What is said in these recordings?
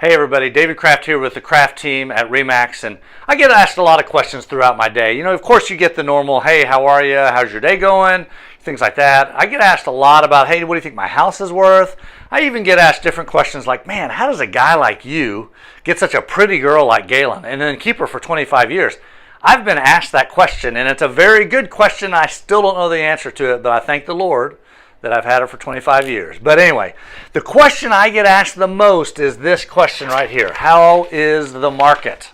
Hey everybody, David Kraft here with the Kraft team at RE/MAX, and I get asked a lot of questions throughout my day. Of course you get the normal, hey, how are you? How's your day going? Things like that. I get asked a lot about, hey, what do you think my house is worth? I even get asked different questions like, man, how does a guy like you get such a pretty girl like Galen and then keep her for 25 years? I've been asked that question, and it's a very good question. I still don't know the answer to it, but I thank the Lord that I've had her for 25 years. But anyway, the question I get asked the most is this question right here. How is the market?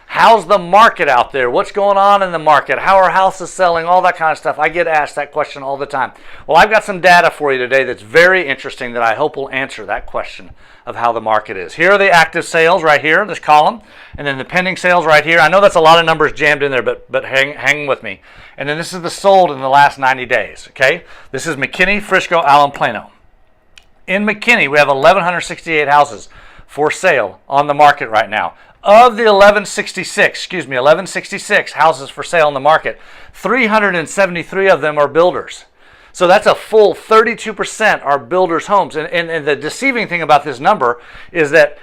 How's the market out there? What's going on in the market? How are houses selling? All that kind of stuff. I get asked that question all the time. Well, I've got some data for you today that's very interesting that I hope will answer that question of how the market is. Here are the active sales right here, this column, and then the pending sales right here. I know that's a lot of numbers jammed in there, but hang with me. And then this is the sold in the last 90 days, okay? This is McKinney, Frisco, Allen, Plano. In McKinney, we have 1,168 houses for sale on the market right now. Of the 1166 houses for sale in the market, 373 of them are builders. So that's a full 32% are builders' homes. And the deceiving thing about this number is that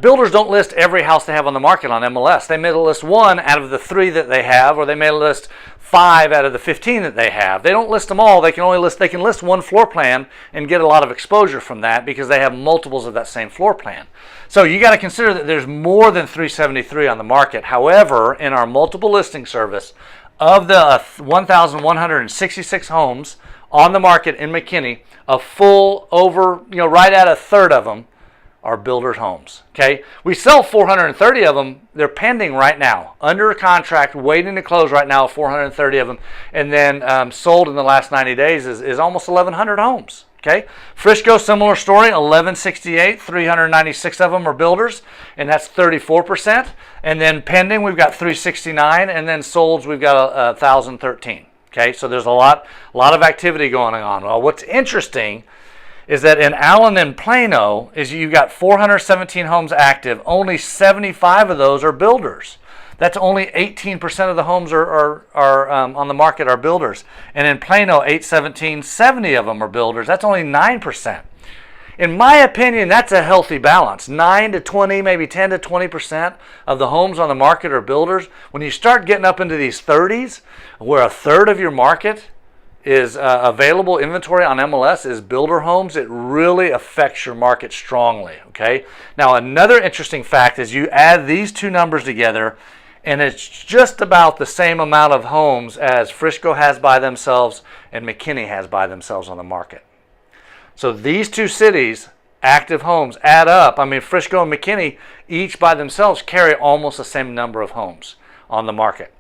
builders don't list every house they have on the market on MLS. They may list one out of the 3 that they have, or they may list 5 out of the 15 that they have. They don't list them all. They can list one floor plan and get a lot of exposure from that because they have multiples of that same floor plan. So you got to consider that there's more than 373 on the market. However, in our multiple listing service, of the 1,166 homes on the market in McKinney, a full right at a third of them are builders' homes. Okay, we sell 430 of them. They're pending right now, under contract, waiting to close right now. 430 of them, and then sold in the last 90 days is almost 1,100 homes. Okay, Frisco, similar story, 1,168, 396 of them are builders, and that's 34%. And then pending, we've got 369, and then solds, we've got 1,013. Okay, so there's a lot of activity going on. Well, what's interesting is that in Allen and Plano, you've got 417 homes active. Only 75 of those are builders. That's only 18% of the homes are on the market are builders. And in Plano, 817, 70 of them are builders. That's only 9%. In my opinion, that's a healthy balance. 9 to 20, maybe 10 to 20% of the homes on the market are builders. When you start getting up into these 30s, where a third of your market is available inventory on MLS is builder homes, it really affects your market strongly, okay? Now, another interesting fact is you add these two numbers together, and it's just about the same amount of homes as Frisco has by themselves and McKinney has by themselves on the market. So these two cities, active homes, add up. I mean, Frisco and McKinney, each by themselves, carry almost the same number of homes on the market.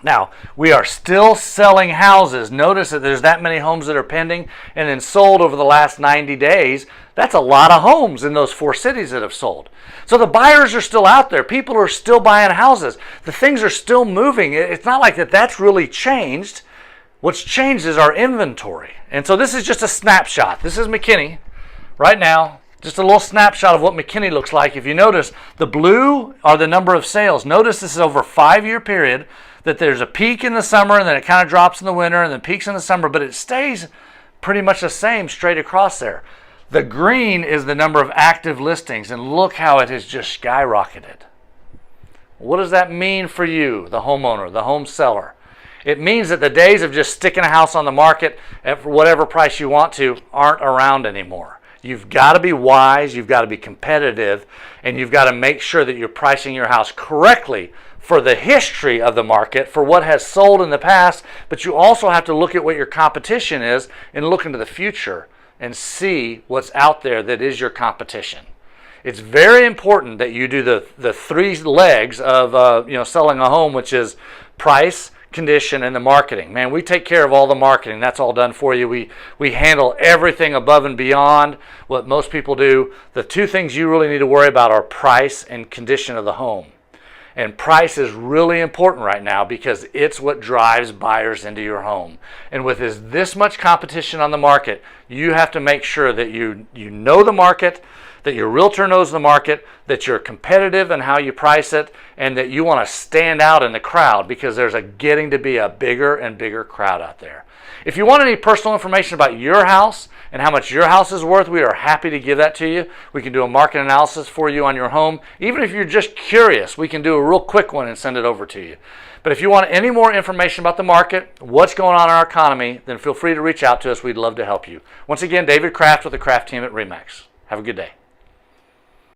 Now, we are still selling houses. Notice that there's that many homes that are pending and then sold over the last 90 days. That's a lot of homes in those 4 cities that have sold. So the buyers are still out there. People are still buying houses. The things are still moving. It's not like that's really changed. What's changed is our inventory. And so this is just a snapshot. This is McKinney right now. Just a little snapshot of what McKinney looks like. If you notice, the blue are the number of sales. Notice this is over a 5-year period, that there's a peak in the summer and then it kind of drops in the winter and then peaks in the summer, but it stays pretty much the same straight across there. The green is the number of active listings, and look how it has just skyrocketed. What does that mean for you, the homeowner, the home seller? It means that the days of just sticking a house on the market at whatever price you want to aren't around anymore. You've got to be wise, you've got to be competitive, and you've got to make sure that you're pricing your house correctly for the history of the market, for what has sold in the past, but you also have to look at what your competition is and look into the future and see what's out there that is your competition. It's very important that you do the 3 legs of selling a home, which is price, condition, and the marketing. Man, we take care of all the marketing. That's all done for you. We handle everything above and beyond what most people do. The 2 things you really need to worry about are price and condition of the home. And price is really important right now because it's what drives buyers into your home. And with this much competition on the market, you have to make sure that you know the market, that your realtor knows the market, that you're competitive in how you price it, and that you want to stand out in the crowd because there's getting to be a bigger and bigger crowd out there. If you want any personal information about your house and how much your house is worth, we are happy to give that to you. We can do a market analysis for you on your home. Even if you're just curious, we can do a real quick one and send it over to you. But if you want any more information about the market, what's going on in our economy, then feel free to reach out to us. We'd love to help you. Once again, David Kraft with the Kraft team at RE/MAX. Have a good day.